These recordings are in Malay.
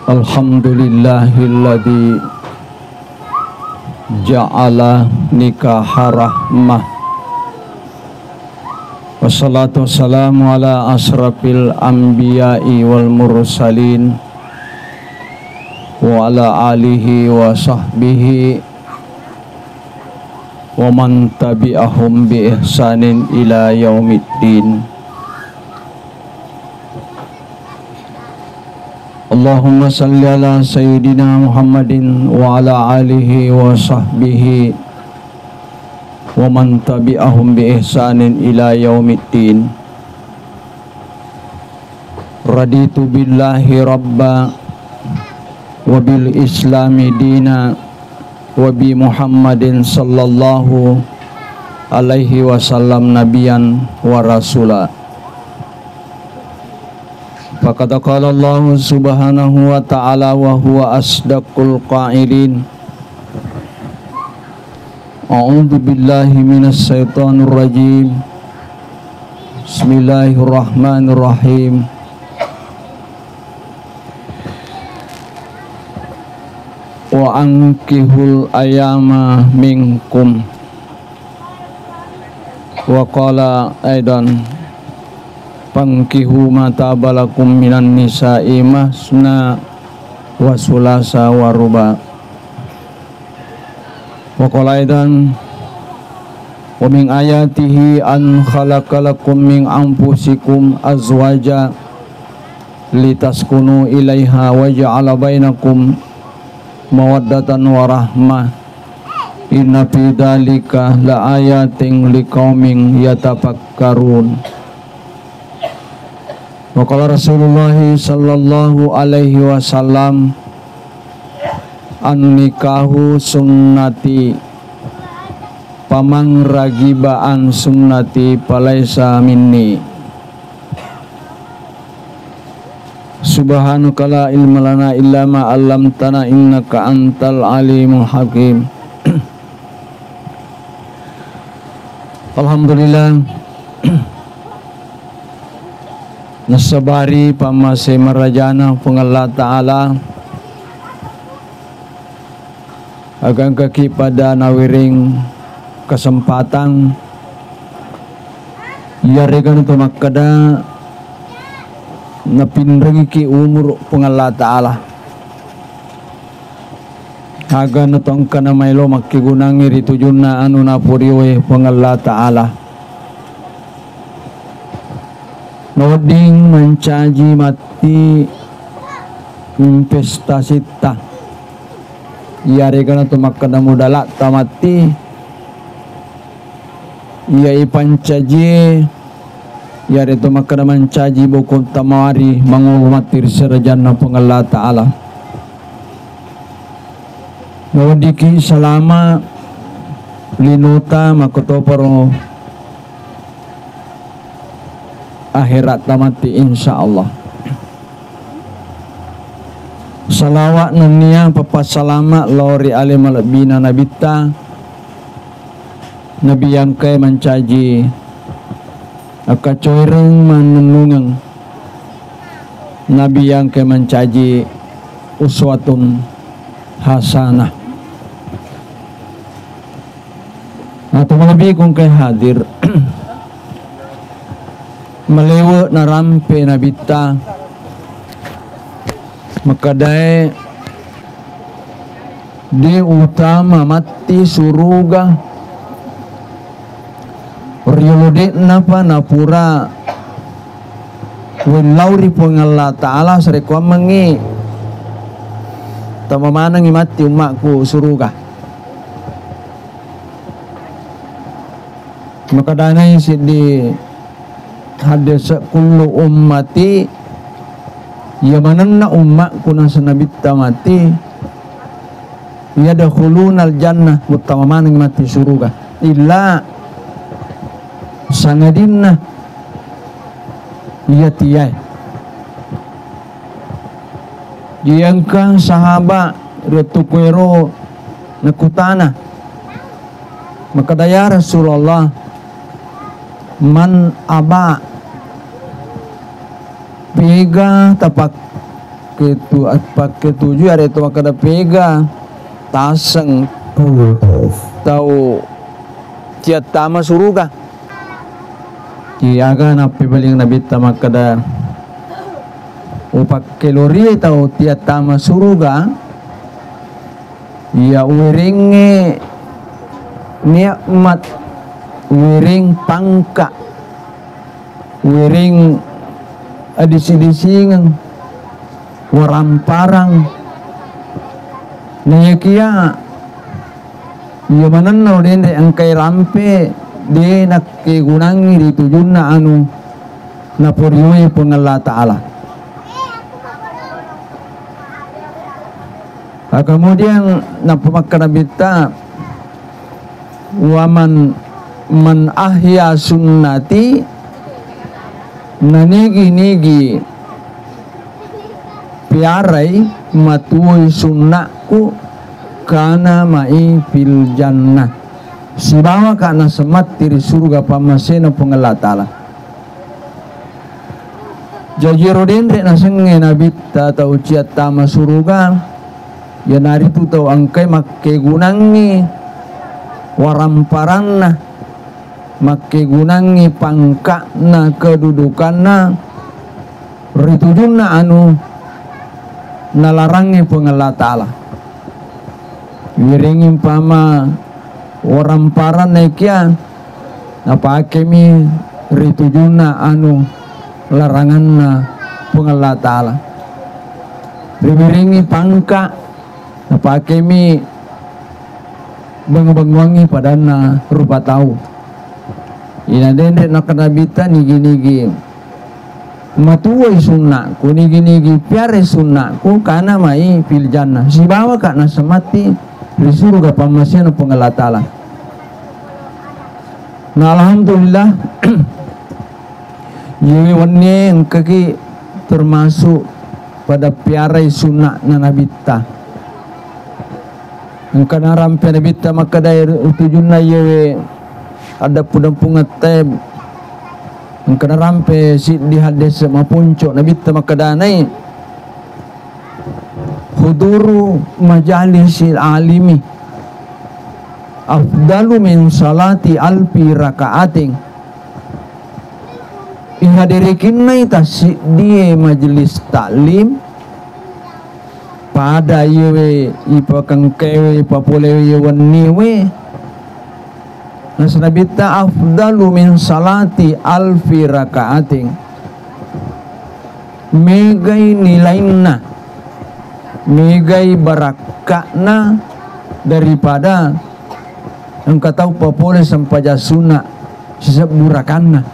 Alhamdulillahilladzi ja'ala nikaha rahmah. Wassalatu wassalamu ala asrafil anbiya'i wal mursalin wa ala alihi wa sahbihi wa man tabi'ahum bi ihsanin ila yaumiddin. Allahumma salli ala sayyidina Muhammadin wa ala alihi wa sahbihi wa man tabi'ahum bi ihsanin ila yaumiddin. Raditu billahi rabba wa bil islami dina wa bi Muhammadin sallallahu alaihi wasallam nabiyan wa rasula. Faqad qala Allah subhanahu wa ta'ala wa huwa asdaqul qa'ilin. A'udzu billahi minas syaitonir rajim. Bismillahirrahmanirrahim. Wa ankihul ayama minkum. Wa qala aidan fankihu ma tabalakum minan nisa'i masna wa sulasa wa ruba. Wa qala aidan wa min ayatihi an khalaqalakum min anfusikum azwaja litaskunu ilaiha wa ja'ala bainakum mawaddatan wa rahmah. Inna fi dzalika la ayatin liqaumin yatafakkarun. Wa qala Rasulullah sallallahu alaihi wasallam an nikahu sunnati pamang ragiba an sunnati palaisa minni. Subhanaka la ilma lana illa ma 'allamtana innaka antal alimul hakim. Alhamdulillah nasabari pamase marajana pang Allah Ta'ala agang kaki pada nawiring kesempatan yarikan itu makada napinragi ki umur pang Allah Ta'ala agan natong kanamaylo makigunangir itujun na anu na puriwe pang Allah Ta'ala. Noding mencaji mati investasi ta yari kana tumakada mudala tamati yai pancaji yari tumakada mencaji buku tamari mangulmatir serajana pengalah Ta'ala. Nodiki salama linuta makotoporo akhirat tamati insyaallah. Salawat nania papasalama lori alim alabina nabita nabi yang kay mencaji akacoireng manunungang nabi yang kay mencaji uswatun hasanah. Atau lebih kung kay hadir malewo na rampe na bita makadai di utama mati suruga riolode napa napura wilauri pengalla Ta'ala sarekwa mengi tamamanang mati umakku suruga makadai sidi hadis kullu ummati yamananna ummakku nasa nabitta mati yadkhulunal jannah mutamaman mati suruga illa sangadinna yatiyai Diyangkang sahaba retukwero nakutana makadaya Rasulullah man aba piga tapak pakai tujuh ada itu makada pega taseng tahu tiat tama suruga kiaga napi baling nabi tamakada upak kelori tahu tiat tama suruga ya wiringe nikmat wiring pangka wiring adisi-disingan waramparang nayakia iya mananaw din ang kay rampe di nakigunangi di tujun na anu na puriyoy po ng Allah Ta'ala. Kemudian napamakkarabita waman man ahya sunnati nanigi-nigi piaray matuoy sunnahku kana mai fil jannah sibawa kana semat tiri surga pamasena pengalat ta'ala jajirodin re nasenge nabita tau ciat tama surga ya nari tu tau angkai makke gunangi waramparana makke gunangi pangkakna kedudukanna ritujunna anu nalarangi pengalat ta'ala wiringin pama orang paran nekia apa kemi ritujuna anu laranganna pengalat ta'ala wiringi pangka apa kemi bangwangi padana rupa tahu ina dendek nakanabita nigi-nigi matuway sunnahku nigi-nigi piare sunnahku kana mai fil jannah sibawa kana samati di surga pamasyan pengalat ta'ala. Nah alhamdulillah yewannya yang kaki termasuk pada piarai sunnah na nabita yang kana rampe nabita maka dair utujunna yewe ada pudang teb yang kana rampe si di hadis mapunco nabita maka danai huduru majalisil alimi afdalu min salati alfi rakaating ihadirikin nai tasik dia majelis taklim pada yewe ipakang kewe ipapolewe yewan niwe nasnabita afdalu min salati alfi rakaating megai nilainna megai barakakna daripada engkau tahu papole sampaja sunnah sisap burakanna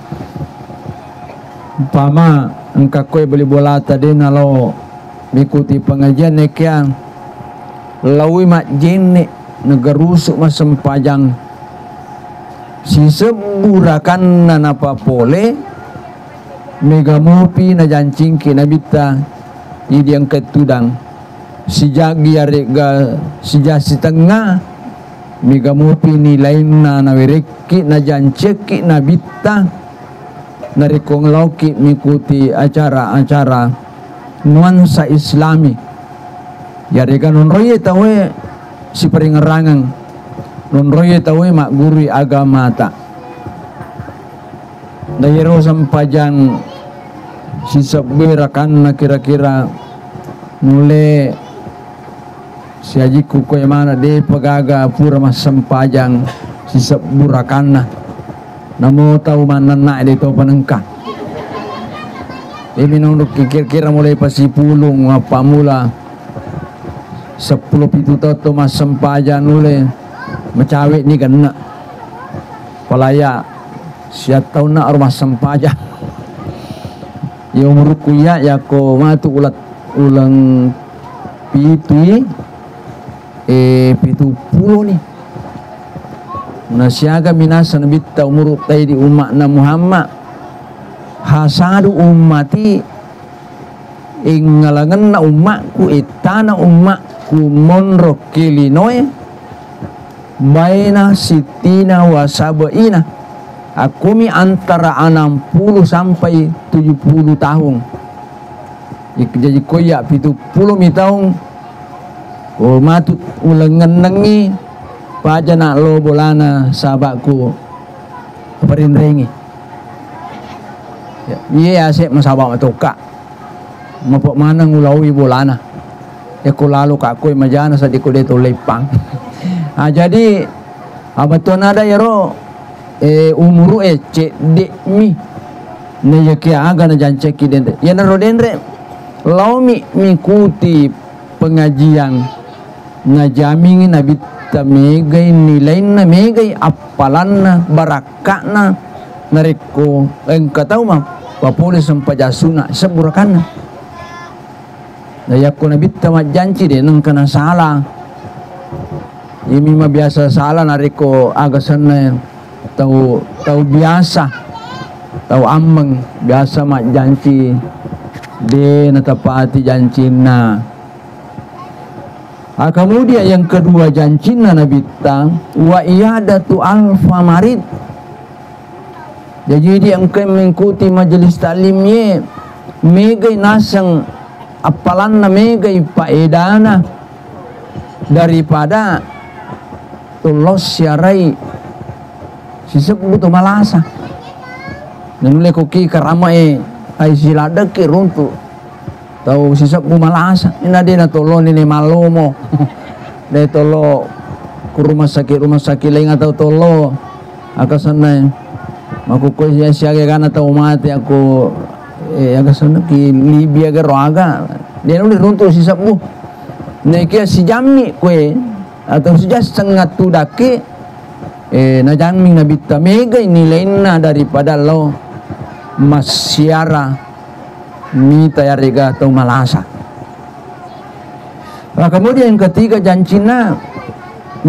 umpama engkau kowe beli bola tadi nalo mengikuti pengajian nekian lawi mak jene negarusuk mas sampajang sisap burakanna na papole mega mopi na jancingki nabita idi ang ketudang sijagi arega sijasi tengah mega mopi nilai na nawireki na janceki na bitta narikong lauki mengikuti acara-acara nuansa islami yarega nonroye tawe si peringerangang nonroye tawe mak guru agama ta dayero sampajang sisap berakan na kira-kira nule si ajiku ko mana de pagaga pura mas sampajang sisap burakanna namo tahu mana nak de to panengka minong kira-kira mulai pasipulung apa mula 10 pitu to mas sampajang nule macawit ni kena palaya siat tahu nak rumah sampajang ya umurku ya ko matu ulang pitu pitu pulo ni nasiaga minasa nabita umuruk tay di umat na Muhammad hasadu ummati ingalangan na umatku itana umatku monro kilinoy baina sitina wa sabaina aku mi antara 60 sampai 70 tahun jadi koyak 70 taung ko matut ulengan nengi paja nak lo bolana sahabatku perinrengi iya asik masabak matoka mapok mana ngulawi bolana ya ko lalu kakoi majana sa di ko deto lepang jadi abaton ada yaro umuru cek dek mi na yakia aga na janceki dendre ya na rodendre lau mikuti pengajian ngajaming na bitta megay nilay na megay apalan na barakak na nariko ang kataw ma papulis ang pajasuna sa burakan na nayak ko na bitta majanci din ang kanasala imi mabiasa sala nariko agasan na tau biasa tau amang biasa majanci de natapati janji na. Kemudian yang kedua janji na nabita wa iyadatu alfa marid. Jadi dia engkau mengikuti majelis taklimnya megai nasang apalan na megai paedana daripada tulos siarai sisip butuh malasa. Nulai koki karama ay silada ki runtu tau sisap bumalasa ina dia na tolo ni malomo de tolo ku rumah sakit lain atau tolo akasana makuko siya kana tau mati aku akasana ki Libya ke roaga dia nuli runtu sisap bu nekia si jammi kue atau sejak sangat tudake na jammi na bitta mega nilai na daripada lo masyara mita yarega atau malasa. Kemudian yang ketiga janjina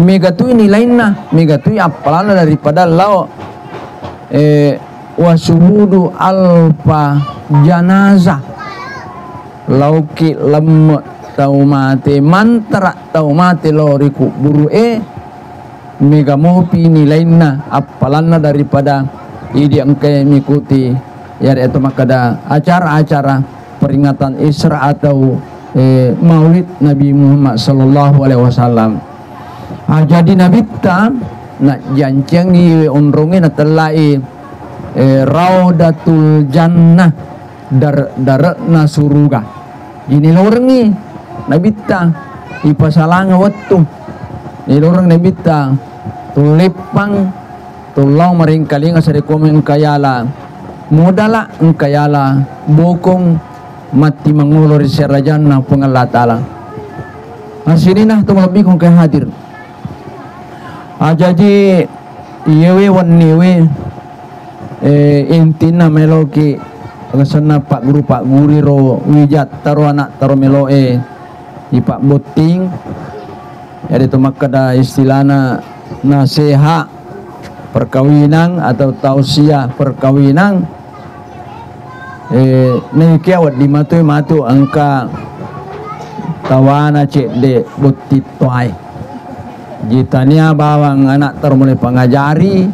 megatui nilainya megatui apalana daripada lau wasuhudu alfa janazah lauki lemut tau mati mantra tau mati loriku buru megamopi nilainya apalana daripada idi engkai mengikuti ya itu makada acara-acara peringatan Isra atau Maulid Nabi Muhammad sallallahu alaihi wasallam. Jadi Nabi ta nak jancangi unrungi na telai raudatul jannah daratna suruga. Ini lorengi Nabi ta ipasalanga wattu. Ini loreng Nabi ta tulipang tulang maringkalinga sa rekomeng kayala modala engkayala bokong mati mangulur serajan na pengalat ta'ala asini nah tumalabi kong kaya hadir jadi iyewe wan niwe intina meloki agasana pak guri ro wijat taro anak taro melo ipak boting jadi tumakada istilahna nasihat perkawinan atau tausiah perkawinan nekiawat di matu angka tawana cek de butit toai jitania bawang anak termulai pengajari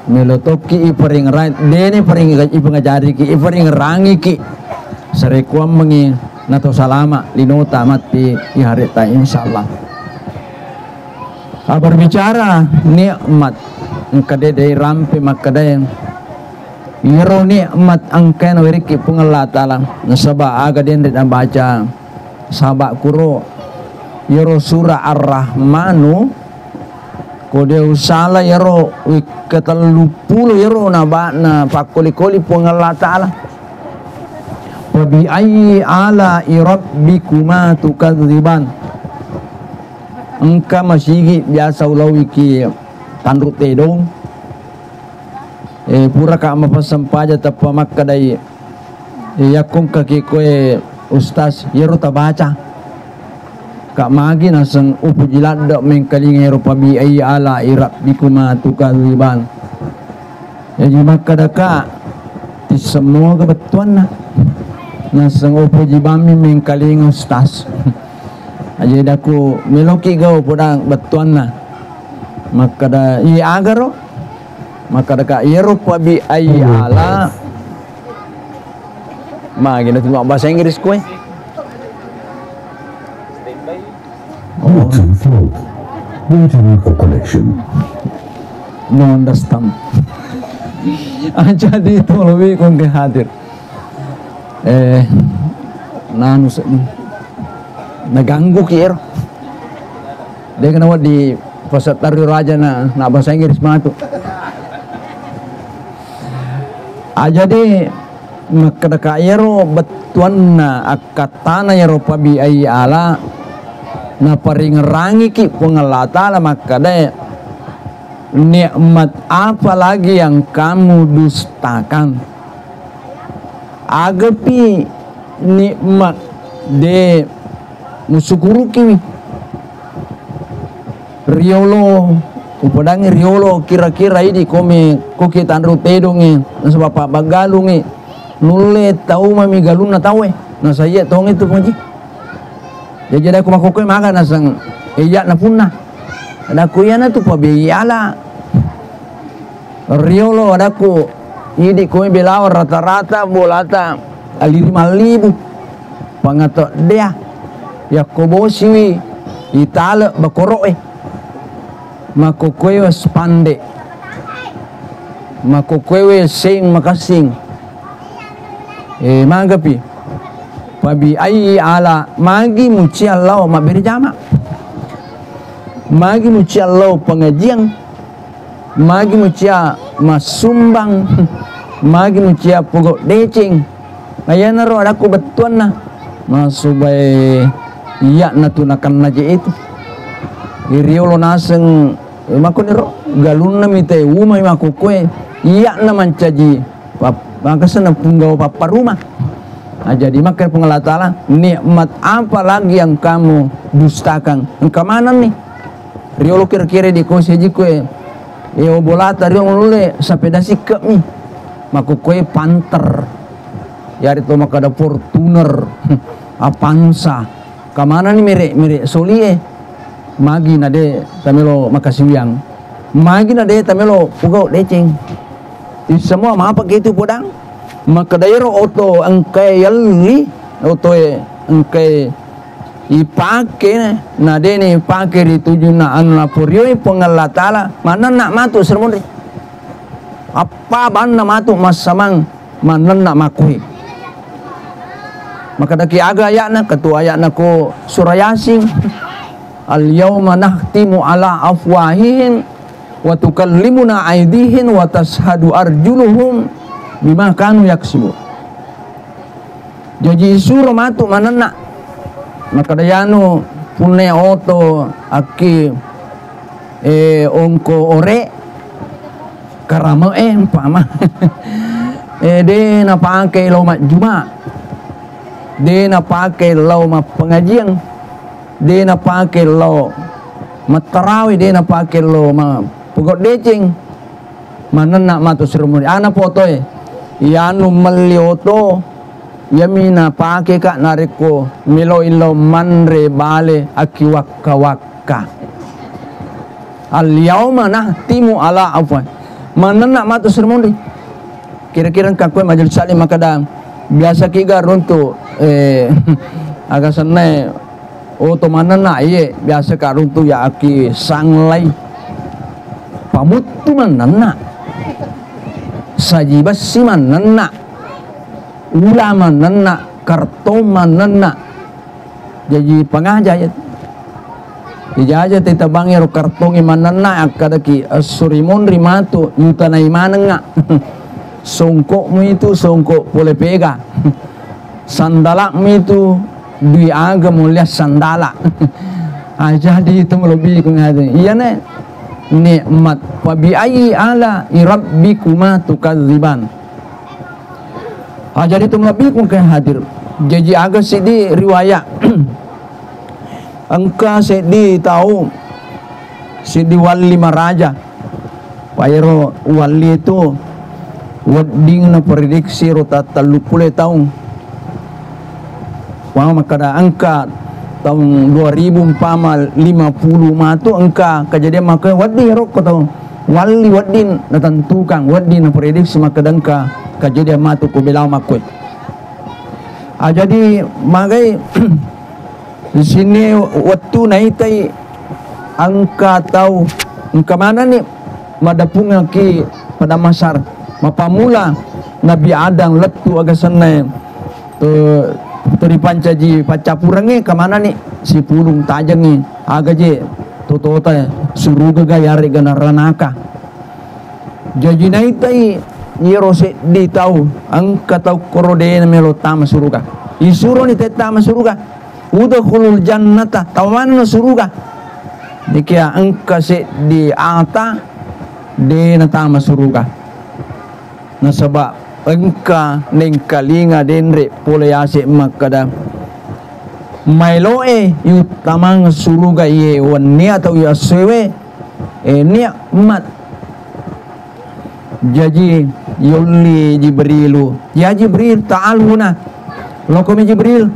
melotoki ipering rai dene pering ipengajari ki ipering rangi ki serekuam mengi nato salama linota mati iharita insyaallah. Berbicara nikmat engkade dari rampe makadai iro nikmat angkai na wiriki pungalat ta'ala nasaba aga din rin baca sabak kuro iro surah ar-rahmanu kode usala iro ketalupulu iro na pakuli-kuli pungalat ta'ala wabi ayyi ala irabbikuma tukadziban engka masigi biasa ulawi ki tanduk tedong pura ka mapasampaja tappa makkadai yakung kaki koe ustaz yero tabaca ka magi nasang upujilat dak mengkaling yero pabi ay ala irab bikuma tukadziban jadi makkadaka ti semua kebetulan nasang upujibami mengkaling ustaz aja daku meloki gau podang betuan na maka da i agaro maka da ka yero pabi ay ala Magi na tumak bahasa Inggris ko eh. Oxen float. Waiting for connection. No understand. Jadi itu lebih kong hadir. Nanu naganggu kiro. Dia kenapa di pasar Taru Raja na bahasa Inggris matu. Jadi makadaka yero betuan na akatana yero pabi ay ala na paringerangi ki pengelatala makada nikmat apa lagi yang kamu dustakan. Agapi nikmat de musukuru kiwi riolo upadangi riolo kira-kira ini koki tanru tedongi nasa bapak bagalungi nulle tahu mami galuna tahu na saya tong itu punji ya jadi aku makokoy maga nasang iya na punna ada ku yana tu pabiala riolo ada ku ini kami belawar rata-rata bolata ali 5.000 pangato dia ya kobosi itala bakoro makokwewe spande makokwewe sing makasing magapi pabi ai ala magi muci Allah mabirjama magi muci Allah pengajian magi muci masumbang magi muci pokok decing ayana ro aku betuan na masubai iya natunakan naje itu iriolo naseng makon ro galunna mite uma makokwe iya na mancaji makasana punggaw papa rumah. Nah, jadi maka pengelatala nikmat apa lagi yang kamu dustakan? Engkau mana nih? Riolo kira-kira di koseji kue obolata rio ngulule sapeda sikap nih makokwe panter yari to makada Fortuner Avanza kamana nih mere solie magi nade tamelo makasiwiang magi nade tamelo pugau deceng di semua apa gitu podang maka dairo oto angkai yalli oto angkai ipake nade ni pake dituju na anu laporio pengelatala mana nak matu sermon apa ban na matu masamang mana nak makui maka daki aga ayatna ketua ayatna ko surah Yasin al yauma nahtimu ala afwahihim wa tukallimuna aydihim wa tashhadu arjuluhum bima kanu yaksibun. Jadi surah matu manana maka dayano pune oto aki ongko ore karama pama de na pakai laumat juma de na pakai laumat pengajian de na pakai lau matarawi de na pakai lau ma pugok decing mana nak matu serumuri ana foto yanu melioto yamina pake kak nariko milo ilo manre bale aki wakka wakka al yauma nahtimu ala afwan mana nak matu serumuri kira-kira kakwe majelis salim makadang biasa kiga runtu agak senai oto mana nak ye biasa kak runtu ya aki sanglai pamutu manana sajibas si manana ulama manana karto manana jadi pengajayat ijajat kita bangir kartongi manana akadaki surimon rimatu yutana imananga songkokmu itu songkok boleh pega sandalakmu itu dui aga mulia sandala jadi itu lebih kengade iya ne nikmat wa bi ayyi ala rabbikuma tukadziban. Jadi itu lebih ke hadir. Jadi agak sidi riwayat. Engka sidi tahu sidi wali maraja. Pairo wali itu wedding na prediksi rota 30 tahun. Wah makada angka tahun 2000 umpama 50 matu engka kejadian maka wadi rok tahu wali wadin natentukan wadin prediksi maka dengka kejadian matu ku belau makoi Jadi magai di sini waktu naitai angka tahu angka mana nih madapung ki pada masar mapamula Nabi Adam letu aga senai tu dipancaji pacapurange kemana nih si pulung tajangi aga je totota suruga gayari gana ranaka jadi naitai Yerose di tahu angka tahu korode na melo tama suruga isuro ni tama suruga udkhulul jannata tawana suruga dikia angka se di ata de na tama suruga na sabab angka ning kalinga denre pole ase makada mailoe yu tamang suruga ye wani atau ya sewe ni'mat jadi yuli Jibrilu ya Jibril ta'al huna lokome Jibril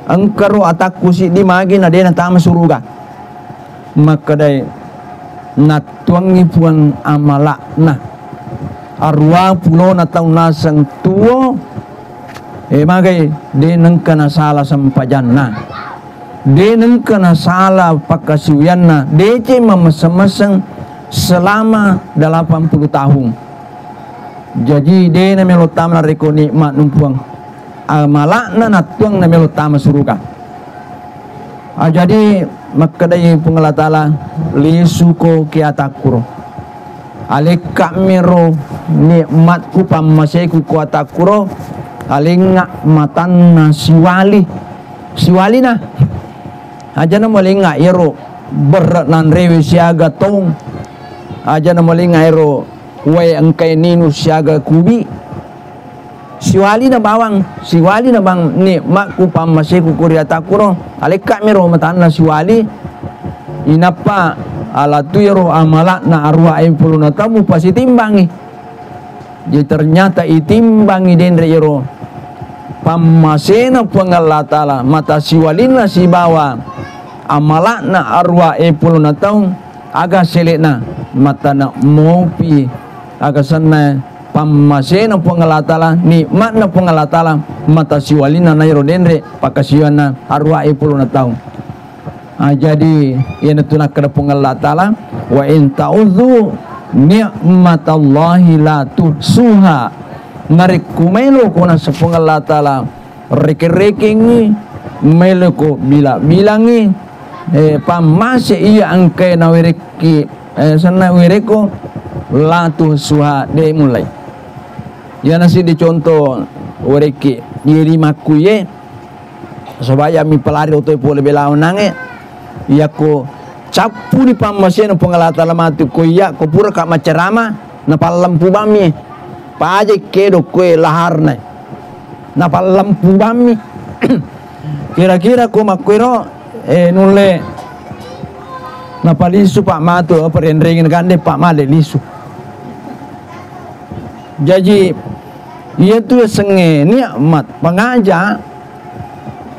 angkaro atakku si di magi na dena tama suruga maka dai natuangi puan amala na arwa puno na tau nasang tuo magai deneng kana sala sampajanna deneng kana sala pakasiwianna dece mamasang selama 80 tahun. Jadi dia na melotama reko nikmat numpuang malakna natuang na melotama suruga. Jadi makadai pengelatala lisuko kiatakuro aleka mero nikmatku pamaseku kuatakuro alinga matanna siwali na aja na malinga ero berat nan rewe siaga tong aja na malinga ero way angkay ninu siaga kubi siwali na bang nikmat ku pamaseku kuriatakuro aleka mero matanna siwali inapa alatu yaro amalak na arwa ay puluh na tamu pasti timbangi jadi ternyata itimbangi denre yaro pamasena pengalatala mata siwalina si bawa amalak na arwa ay puluh na tamu aga selena mata na mopi aga sana pamasena pengalatala nikmat na pengalatala mata siwalina na yaro denre pakasiwana arwa ay puluh na tamu. Jadi yang itu nak kena pengalat Ta'ala wa in ta'udhu ni'matallahi la tuhsuha narik kumelo kona sa pengalat Ta'ala reke-rekengi melo ko bilangi pamase iya angkay na wireki sana wireko la tuhsuha de mulai yan nasi dicontoh wireki diri makuye supaya mi pelari otoy pole belaw nange yako capu di pamasya ng pangalatalamat ko iya ko pura ka macarama na palampu bami paje kedo ko lahar na palampu bami kira-kira ko makwero nule na palisu pak matu perendringin gande pak male lisu jadi iya tu senge nikmat pengaja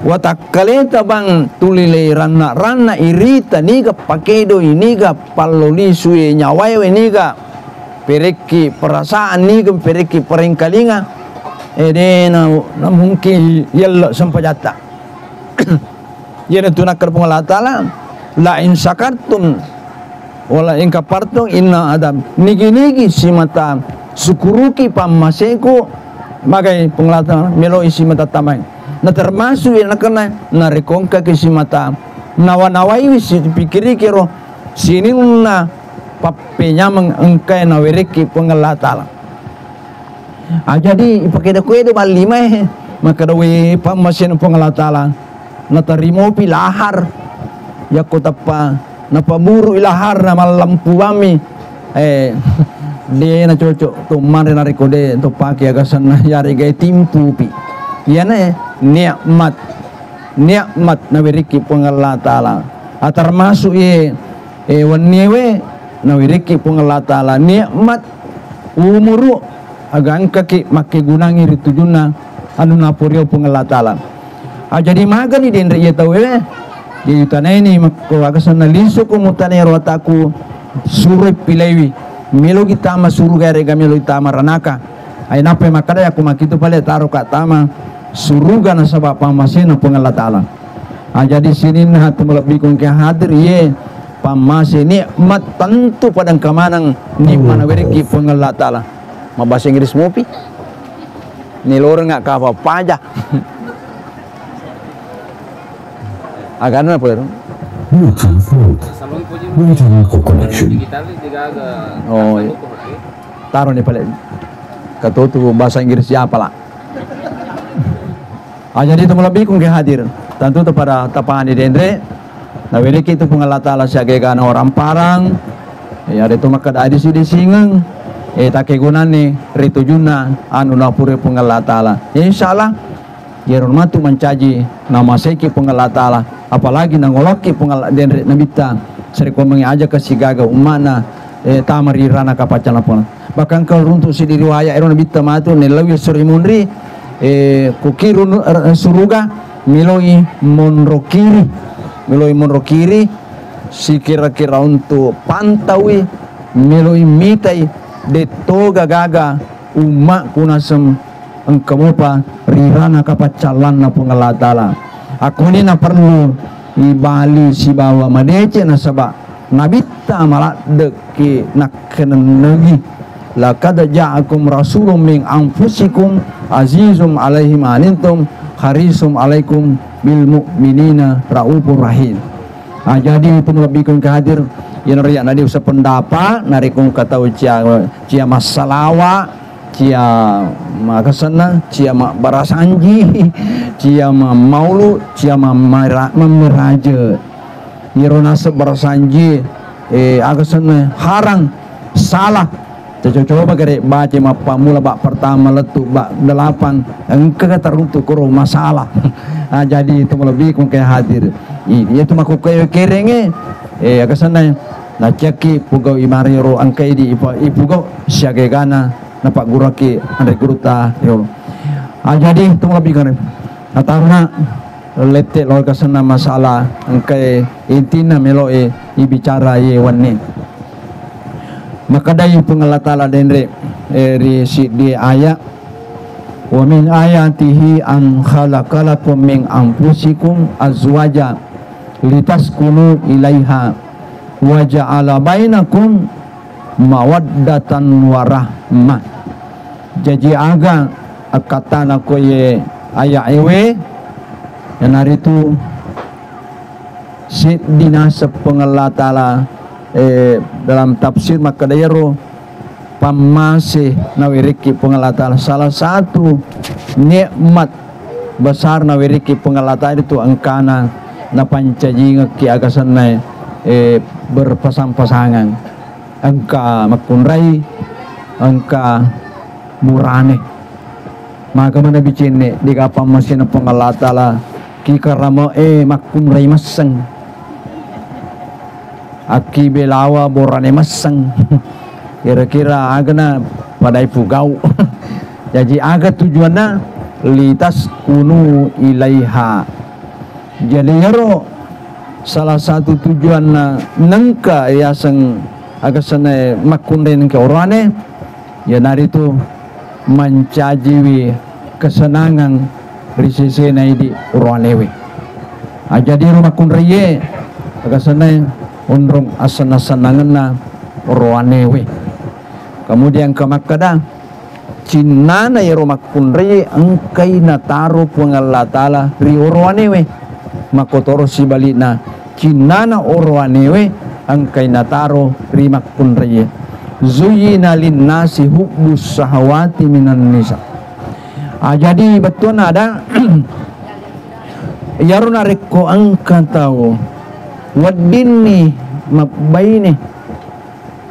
watakaleta bang tulile rana irita niga pakedo iniga paloli suye nyawai niga pereki perasaan niga pereki perengkalinga na mungkin yello sampajata yana tunakar pengalatala la in sakartum wala in kapartum inna adam nigi si mata sukuruki pamaseku magai pengalatala melo isi mata tamai na termasuk yang kena na rekongka kisi mata nawanawai wisi pikiri kiro sini na papenya mengengkai na wereki pengalatala jadi ipakeda kue de balima maka dawe pamasin pengalatala na tarimo pilahar ya kotapa na paburu ilahar na malampu bami dia na cocok tu mari na rekode tu paki agasan na yari gay timpu pi yana nikmat na wiriki pengalat Ta'ala termasuk wanewe na wiriki pengalat Ta'ala nikmat umuru agang kaki make gunangi ritujuna anu napurio pengalat Ta'ala jadi maga ni den ya tahu di tanah ini mako agasan na liso ko mutane rotaku suruh pilewi melo kitama suruh gare gamelo itama ranaka ay nape makada aku makitu pale taro ka tama suruga na sabab pamasin na pengalat ta'ala. Jadi sini na tumalabi kong kaya hadir ye pamasi nikmat tentu padang kamanang nikmat na weriki pengalat ta'ala. Mabahasa Inggris mo pi nilor nga ka papaja agak na po ito. Bluetooth mode. Waiting for connection. Oh, taruh ni pala katutu bahasa Inggris ya pala. Jadi itu melebih kung hadir tentu itu pada tapangan di dendre na weriki itu pengalat ta'ala siya gaya orang parang ya itu maka ada di singang take gunane rito juna anu na pure pengalat ta'ala. Insyaallah yeron matu mencaji nama seki pengalat ta'ala apalagi nangoloki pengalat dendre nabita seri ko mengaja ke sigaga umana tamari rana kapacana pon bahkan kalau untuk si diriwaya eron nabita matu ne lawi suri munri kukirun suruga miloi monro kiri si kira-kira untuk pantawi miloi mitai de toga gaga umak kunasem engkau pa rirana kapacalan na pengalat ta'ala. Aku ni na perlu ibali si bawa madece na sabak nabita malak deki nak kenenegi laqad ja'akum rasulun min anfusikum azizum alaihi ma antum harisum alaikum bil mu'minina raufur rahim. Jadi itu melebihkan kehadir yang riak nadi usah pendapat narikung kata cia masalawa cia makasana cia mak barasanji cia maulu cia memeraja irona sebarasanji agasana harang salah coba kare baca mapa mula bak pertama letuk bak 8 engke kata runtuh kuro masalah. Jadi itu melebihkan kehadir ini itu maku kerenge agasana na ceki pugau imariro angkai di ipugau siagegana napak guraki andre guruta yo. Jadi itu lebih kan atarna lete lor kasana masalah angkai intina meloe ibicara ye wanne maka dai pengalat ta'ala dendre ri si di ayat wa min ayatihi an khalaqalakum min anfusikum azwaja litaskunu ilaiha wa ja'ala bainakum mawaddatan warahmah. Jadi aga akatana ko ye aya ewe yang hari itu si dinasa pengalat ta'ala dalam tafsir maka dayaro pamase nawiriki pengalat ta'ala salah satu nikmat besar nawiriki pengalat ta'ala itu angkana na pancajinga ki agasanay berpasang-pasangan angka makunrai angka murane maka mana bicine di kapal mesin pengalat ta'ala ki karamo makunrai masang aki belawa borane masang kira-kira agana pada ipugau. Jadi aga tujuannya litas kunu ilaiha. Jadi yaro salah satu tujuannya nengka yaseng aga sana makunden ke orane ya nari itu mencajiwi kesenangan risise naidi oranewe. Jadi rumah kunreye aga sana undrong asana-sanangan na orwanewe. Kemudian ke Makkah Cina na yero makunri angkai na taro pengalat ta'ala ri orwanewe makotoro si balina Cina na orwanewe angkai na taro ri makunri zuyina linnasi hubbus sahawati minan nisa. Jadi betul ada yaro nareko angka tahu wadini mabaini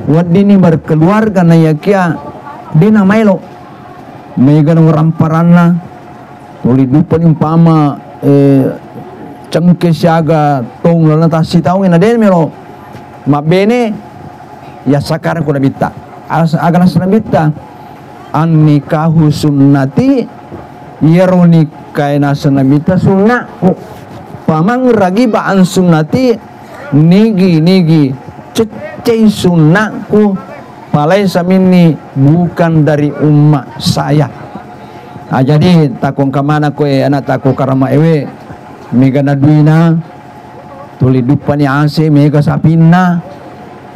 wadini berkeluarga na yakia dina mailo may ganong ramparanna tulidupan yung pama cengke siaga tong lalata si taong ina den melo mabene ya sakaran ko nabita agana nabita an nikahu sunnati yaroni kaina sanabita sunnah pamang ragiba an sunnati nigi cecei sunnahku palai samini bukan dari umat saya. Jadi takong kamana koe anak tako karama ewe mega na duina tuli dupani ase mega sapina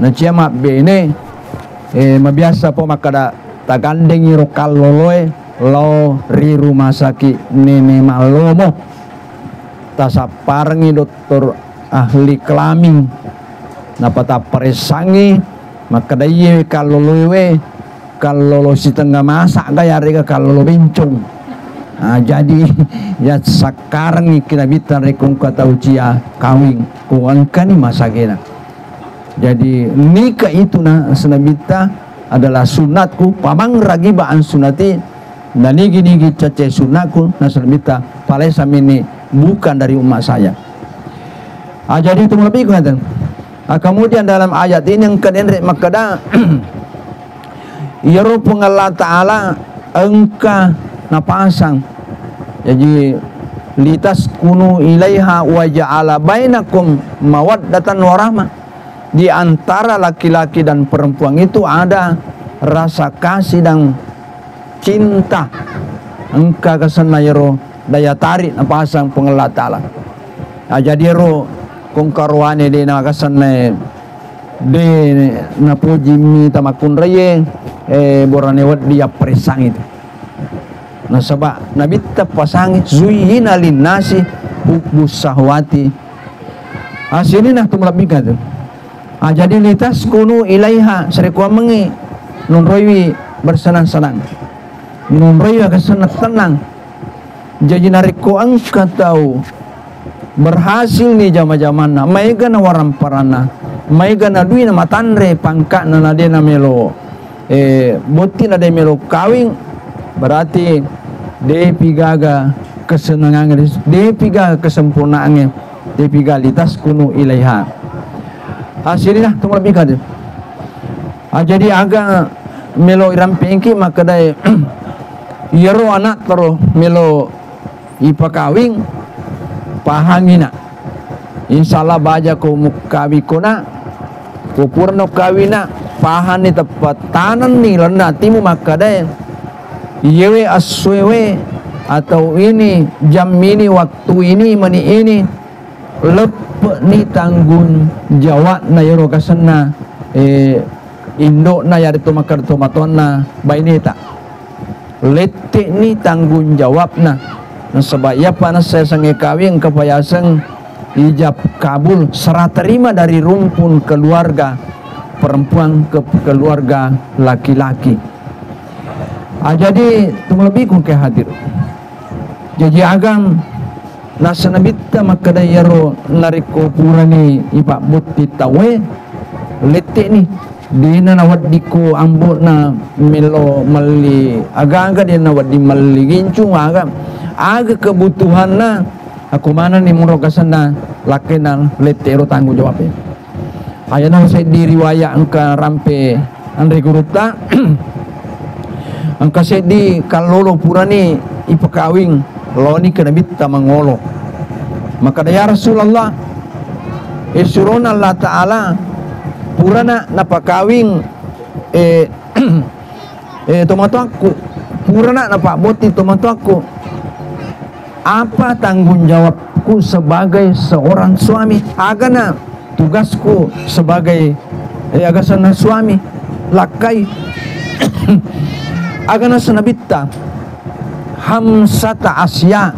na ciama bene mabiasa po makada tagandeng iro kaloloe lo ri rumah sakit nene malomo tasaparangi dokter ahli kelamin napata peresangi makada iye kaloloe kalolo si tengah masak gaya rega kalolo bencong. Jadi ya sekarang ni kena bitan rekong kata ucia kawin kuangkani masa kena. Jadi nikah itu na senabita adalah sunatku pamang ragi baan sunati dan nigi cace sunatku na senabita palesa ini bukan dari umat saya. Jadi itu lebih kata. Kemudian dalam ayat ini yang kedua makada Yaro Allah Ta'ala engka napasang jadi litas kunu ilaiha wa ja'ala bainakum mawaddatan warahmah. Di antara laki-laki dan perempuan itu ada rasa kasih dan cinta. Engka kesana yaro daya tarik napasang Allah Ta'ala. Jadi yaro kung karuane di nakasana de napuji mi tamakun raye borane wad dia presang itu. Nah sebab Nabi pasang zuyina linnasi hubus sahwati. Sini nah tu melebihkan tu. Jadi litas kunu ilaiha serikwa mengi nun roiwi bersenang-senang. Nun roiwi akan senang-senang. Jadi nariko angka tahu berhasil ni jama-jamana maiga na waram parana maiga na duina matanre pangka na nadena melo buti na de melo kawing berarti de pigaga kesenangan de pigaga kesempurnaan de pigalitas kunu ilaiha hasilnya tu lebih kade. Jadi agak melo iram pengki maka dai yero anak tero melo ipakawing pahangina insyaallah baja ko mukawi kona ko purno kawina pahani tepat tanan ni lena timu makadai yewe aswewe atau ini jam ini waktu ini meni ini lep ni tanggung jawab na yoro kasana indo na yari to makar to matona baineta lete ni tanggung jawab na sebab ia panas saya sange kawin kepayasan ijab kabul serah terima dari rumpun keluarga perempuan ke keluarga laki-laki. Jadi lebih ku ke hadir. Jadi agam nasanabita makadayaro nariko purani ipak buti tawe letik ni dina nawad diko ambut na melo mali aga dia nawad di mali gincung aga kebutuhan na aku mana ni murogasan na lakenan letero tanggung jawabnya. Ayana saya diriwayat angka rampe andre guruta angka saya di kalolo purani ipakawing lo ni kena bitta mangolo maka ya Rasulullah isurun Allah Ta'ala purana napakawing tomato aku purana napaboti tomato aku apa tanggung jawabku sebagai seorang suami agana tugasku sebagai agasana suami lakai agana sanabitta hamsata asya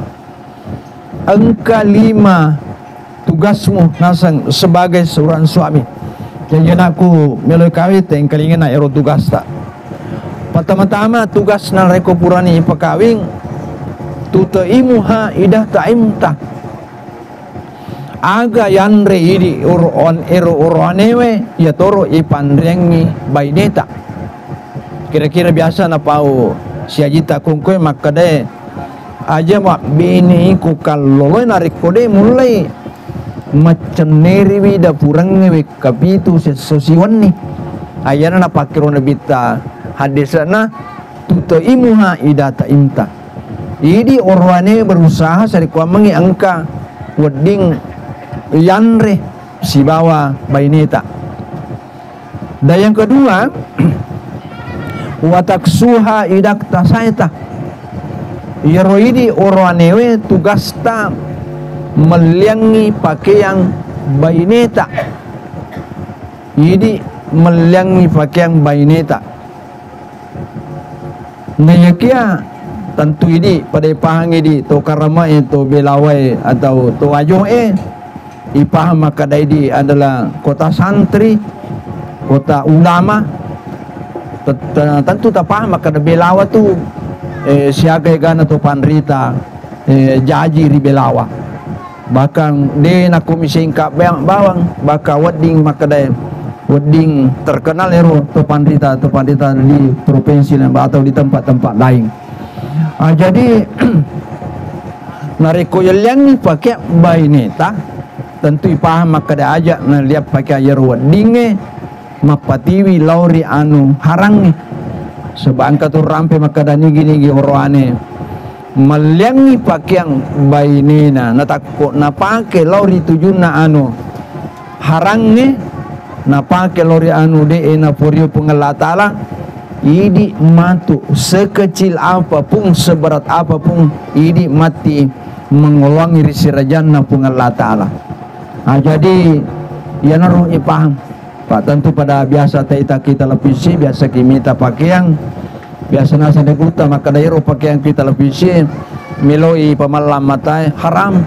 engka 5 tugasmu nasang sebagai seorang suami. Jadi aku meloi kawin yang kalingin na ero tugas tak pertama-tama tugas na reko purani pakawing tutaimuha idah taimta aga yanre idi uron ero uronewe ya toro ipandrengi baineta kira-kira biasa na pau siajita kungkoy makade aja mak bini ku kaloloy narik kode mulai maceneri wida purang ngewe kapitu sosiwan ni ayana na pakiro na bita hadisana tutaimuha idah taimta. Jadi orwane berusaha sari kuamangi angka wedding yanre si bawa baineta. Dan yang kedua wataksuha idak tasaita Yero ini oranewe tugas ta meliangi pakaian baineta. Ini meliangi pakaian baineta. Ngayakia tentu ini pada pahang ini to karama itu belawai atau to ajo ipaham maka ini adalah kota santri, kota ulama. Tentu tak paham maka belawa tu siaga gana to panrita jaji ri belawa. Bahkan de na komisi ingkap bawang baka wedding maka wedding terkenal ero to panrita di provinsi atau di tempat-tempat lain. Jadi nareko yang pakai baineta tentu paham maka dia ajak na lihat pakai air wedding mapatiwi lauri anu harang sebab angka tu rampe maka dani gini oroane meliangi pakaian bainena na takut na pakai lauri tujuna anu harang na pakai lauri anu de na porio pengelatala ini matu sekecil apapun seberat apapun ini mati mengulangi risirajan na pengelatala. Jadi ya naruh paham Pak, tentu pada biasa kita televisi biasa kita pakaian biasa nasa neguta maka daerah pakaian kita televisi meloi pemalam matai haram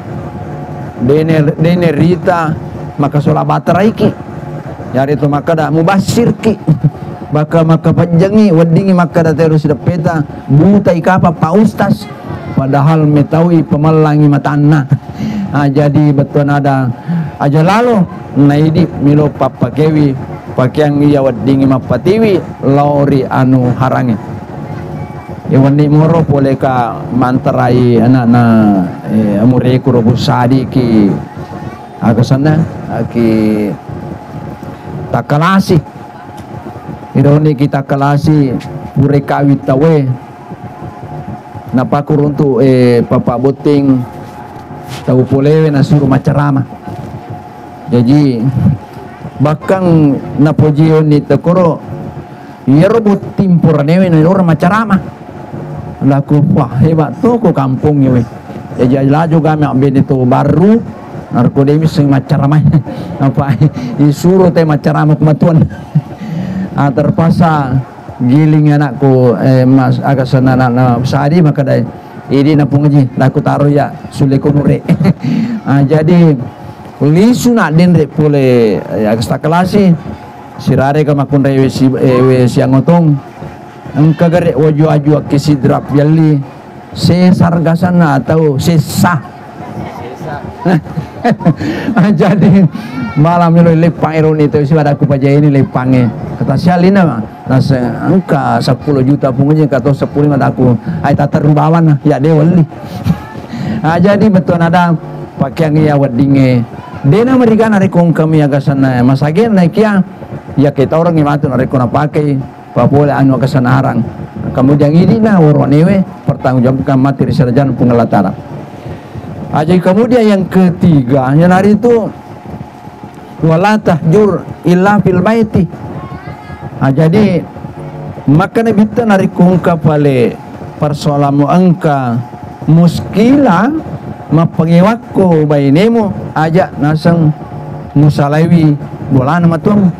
dene rita maka solat baterai ki yari itu maka dah mubasir ki maka panjangi weddingi maka dah terus peta buta ikapa pak ustaz padahal metaui pemalangi matana. Jadi betul ada aja lalu naidi milo papakewi pakaian iya weddingi mapatiwi lauri anu harangi wani moro boleh ka mantarai anak na amureku robus sadi ki agasana ki takalasi ironi kita kalasi burekawi tawe napakur untuk papa boting tahu polewe na suruh macarama. Jadi bahkan napojion ni tekoro ya robot timpuranewe na orang macarama laku wah hebat tuh ko kampung ya we. Jadi laju kami ambil itu baru narkodemis sing macarama apa disuruh teh macarama kematuan terpaksa giling anakku mas agak senana na sadi maka dai ini napung aja laku taruh ya suleku nure. Jadi lisu nak den rek pole agak kelasi sirare ka makun rewe siang otong engka garek waju aju kesidrap yali sesar gasana atau sesa. Jadi malam ini lepang ironi itu sih ada aku paja ini lepangnya kata sialina mah nasa angka 10 juta pungunya kata 10 ada aku ai tak terubawan ya dia wali. Jadi betul ada pakaian ya weddinge dena mereka narikong kami agasana masagen naik ya kita orang imatu narikong pakai papole anu agasana harang kemudian ini na woronewe pertanggungjawabkan materi sarjana pengelatara. Jadi kemudian yang ketiga yang hari itu wala tahjur illa fil baiti. Jadi maka nabita narikong kapale persolamu angka muskila mapangiwakko bainemo aja nasang musalaiwi bolan matuang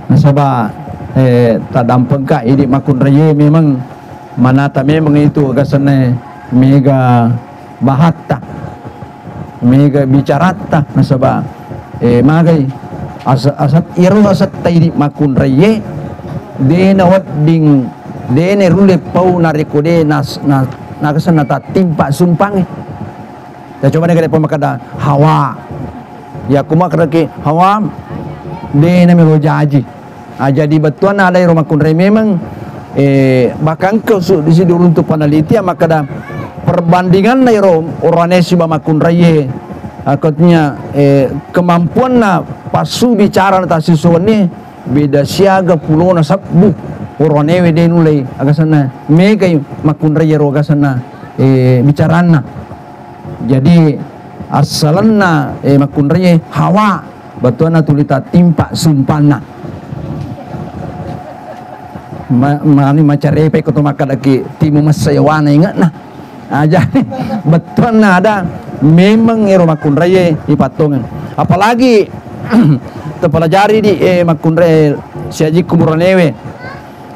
nasaba tadampeng ka idi makun raya memang manata memang itu gasane mega bahatta mega bicarata nasaba magay asat iro asat taidi makun raya de na wadding de ne rule pau narikode nas nakasana tatimpa sumpang. Ya coba negara pemakada hawa ya kuma keraki hawa de na melo jaji. Jadi betuan ada rumah kunrai memang bahkan ke di sini untuk penelitian maka ada perbandingan dari orangnya si makun raya akutnya kemampuan na pasu bicara na tasisuan ni beda siaga pulau na sabbu orangnya wede nulai agasana mega makun raya ro agasana bicarana. Jadi asalanna makun raya hawa betuan na tulita timpa sumpana mani macarepe ko tumakad aki timu masayawana ingat nah Jadi betul ada memang makunraya ipatungan. Apalagi terpelajari di makunraya siaji kumuranewe.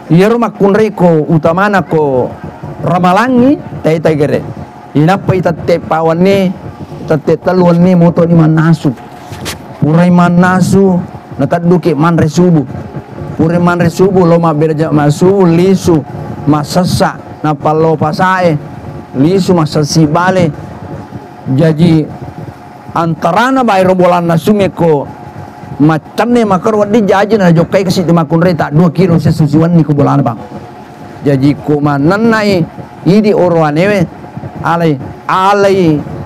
Makunraya ko utamana ko ramalangi tay gere. Inapa itate pawan ni tate taluan ni moto ni manasu. Purai manasu nataduki manre subuh. Purai manre subuh loma berja masu lisu masasa napalo pasae lisu masasi bale. Jadi antarana bayro bolan nasume ko macam ni makar wadi jaji na jokai kasi di makunre tak 2 kilo sesusiwan ni ko bolan bang. Jadi ko mananai idi orwanewe alai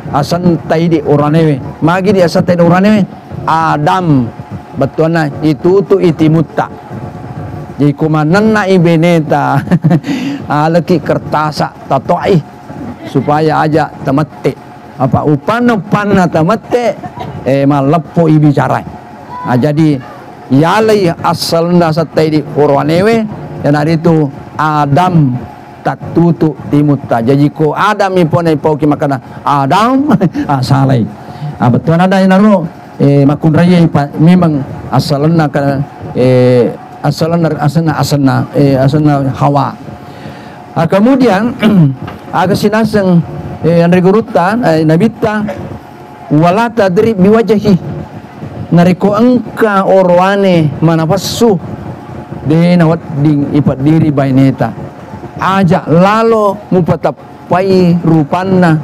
asan taidi oranewe magi di asan taidi oranewe Adam betulna itu tu itimutta. Jadi ko mananai beneta alaki kertasa tatoi supaya aja temete apa upana tamate malapo ibicarai. Jadi yalai asalna satai di orwanewe dan hari itu Adam tak tutu timutta. Jadi ko Adam ipon ipo ki makana Adam asalai. Betul ada yang naruh makunraya memang asalna ka asalna Hawa. Kemudian aga sinaseng Andre Guruta nabita wala tadrib biwajhi nariko angka orwane manapasu de nawat ding ipat diri baineta aja lalo mupatapai rupanna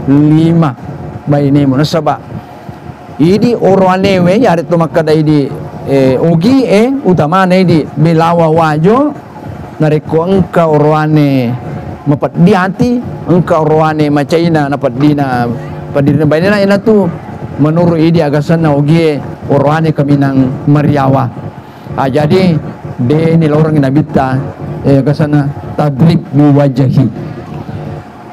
5 bainemo nasaba idi orwane we yari to makada idi ogi utamane idi belawa wajo nariko angka orwane mapat di hati engkau rohani macaina napat dina padirna bainana ina tu menurut idi agasana ogie rohani kaminang mariawa. Jadi de ni orang nabita agasana tadrib biwajahi.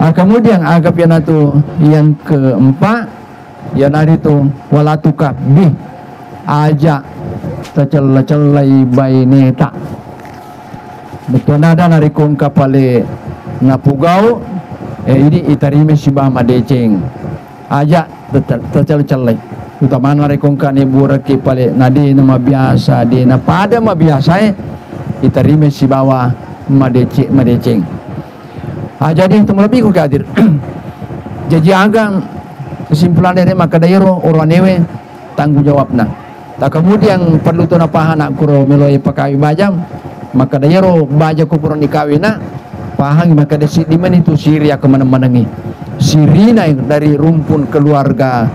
Kemudian agap yana tu yang keempat yana itu walatuka bi aja tacel-celai baineta. Betul ada narikong kapale napugau ini itarime siba madeceng aja tercel-celai utama narekong kane buraki pale nadi nama biasa di na pada ma biasa itarime sibawa madeceng jadi itu lebih ko kadir. Jadi agang kesimpulan dari maka dairo oranewe tanggung jawabna tak kemudian perlu tu napahana kuro meloi pakawi bajam maka dairo baja ko kurang dikawina pahang maka di mana itu Syria kemana-manangi Sirina dari rumpun keluarga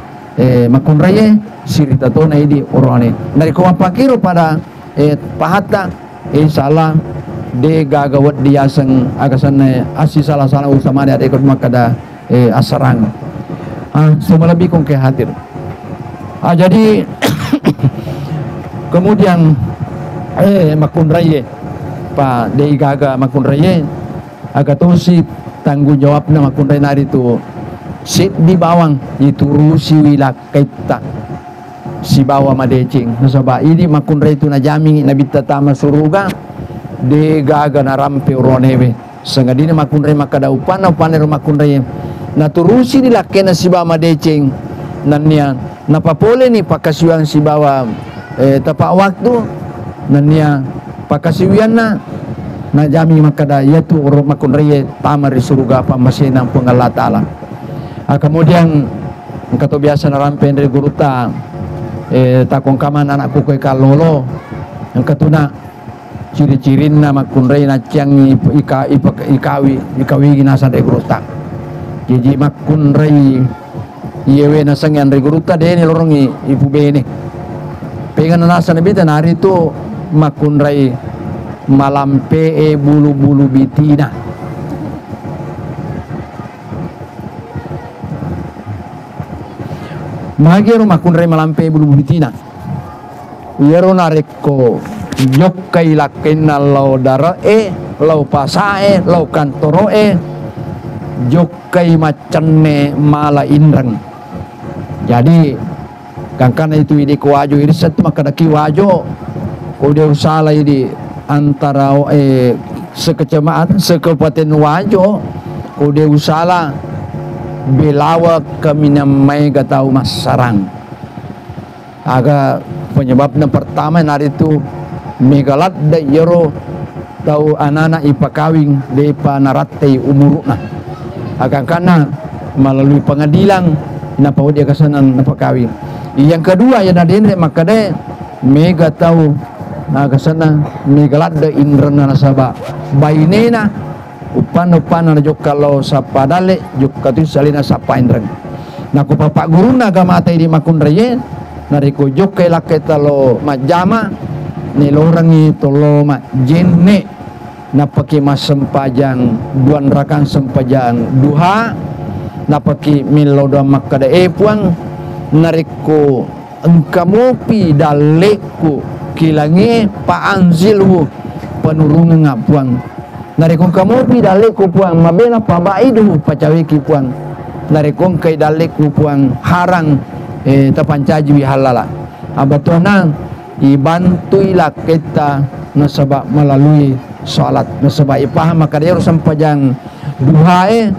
makunraya Siri tatona ini orane dari kawan pakiro pada pahata insyaallah de gagawat dia sang agasan asi salah utama ada ikut makada asarang semua lebih kong ke hadir jadi kemudian makunraya Pak de gaga makunraya agatosi tanggung jawab nama makunraya nari itu sit di bawang itu rusi wilak kaita si bawa madecing nasaba ini makunraya itu najami nabita tama suruga de gaga narampe uronewe sengadina makunraya makada upana makunraya naturusi dilakena si bawa madecing nanya napapole ni pakasiwan si bawa tapak waktu nanya pakasiwian na jami makada yaitu makunraya tamar di surga pamasinang pengalat ta'ala. Kemudian kato biasa narampen dari guruta takong kaman anakku kay kalolo yang katuna ciri-cirin na makunraya na tiyang ikawi ginasa dari guruta. Jadi makunraya iyewe na sangyan dari guruta deni lorong ibu bene pengen nasa nabita nari itu makunraya malampe bulu-bulu bitina magero makunraya malampe bulu-bulu bitina yero nareko yokai lakenna lau dara lau pasae lau kantoro jokai macane mala indrang. Jadi kangkana itu ide kuwajo ini satu makadaki wajo udah usaha di antara sekecamatan sekabupaten wajo kude usala belawa kaminamay gatau masarang. Aga penyebabnya pertama nari itu megalat da yero tau anana ipakawing depa naratte umuruna. Akan kana melalui pengadilan napa dia kasanan napa kawin. Yang kedua ya nadene makade mega tau kasana megalat da indrana nasaba bainena upan-upan na jok kalau sapadale jok katu salina sapa indran. Na ko papak guruna gamata di makunraye nariko jok kay laketa lo majama nilorangi tolo ma jenne napaki masempajang duan rakan sempajang duha napaki miloda makada puang nariko engkamopi daleku kilangi paanzilhu penurungan ngapuang nariko kamopi daleku puang mabela pabaidu pacawiki puang nariko kay daleku puang harang tapancaji halala abatona ibantuilah kita nasaba melalui salat nasaba ipaham maka dia sampajang duha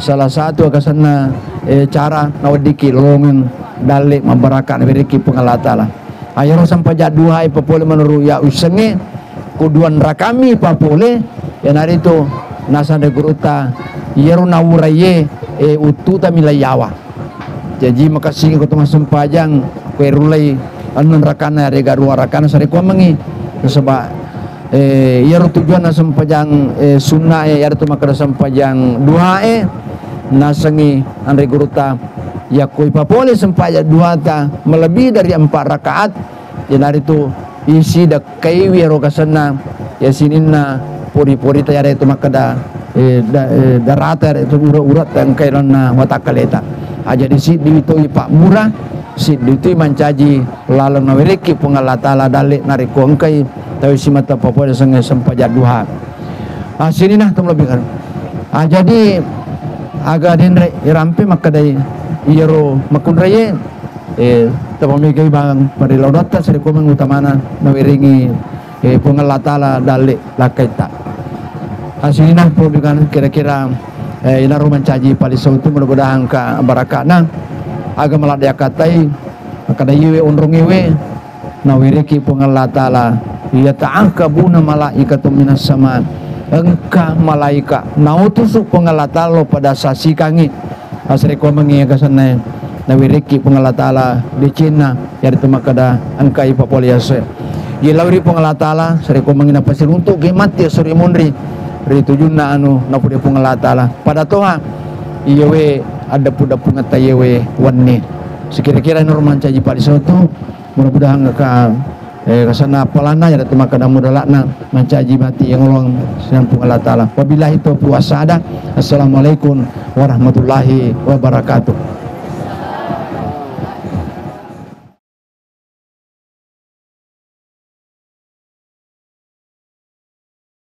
salah satu kasana cara nawadiki longen dalik mabarakan beriki pengalatala ayo sampajang duha papole menuru ya usenge kuduan rakami papole ya nari itu nasada guruta yeru nawuraye ututa milayawa jadi makasih kutuma sampajang kuerulai anun rakana rega dua rakana sari ko mangi sebab yaro tujuan na sampajang sunnah yaro tu makada sampajang duha nasangi anre guruta ya koi papole sampajang duha ta melebihi dari 4 rakaat ya nari tu isi da kai wiro kasana ya sininna puri-puri ta yare tu makada darata itu urat-urat yang kairana watakaleta aja di sini itu Pak Murah si itu mancaji lalu nawiriki pengalatala dalik nariko engkai tahu si mata papua sange sempajak duha sini nah tum lebih kan jadi agak denre irampe maka dari iyero makunraye tapamigai bang pada laudata seriko mengutamana nawiringi pengalatala dalik lakaita sini nah lebih kan kira-kira inaru mancaji palisau itu mudah-mudahan ka barakana aga maladya katai kada yiwe unrung yiwe nawiriki pengalatala ya ta'angkabuna malaikatu minas sama engka malaika nautusu pengalatala pada sasi kangi asri ko mangi kasana nawiriki pengalatala di Cina yari tumakada engka ipapoliase yilawri pengalatala sari ko mangi napasir untuk gemati suri mundri ri tujunna anu napudi pengalatala pada toha iyewe ada puda pungata yewe wanni sekira-kira norman caji palisau tu mudah-mudahan ka kasana palana ya datang makada mudalakna mencaji mati yang ulang sampung Allah taala wabillahi taufiq wasada. Assalamualaikum warahmatullahi wabarakatuh.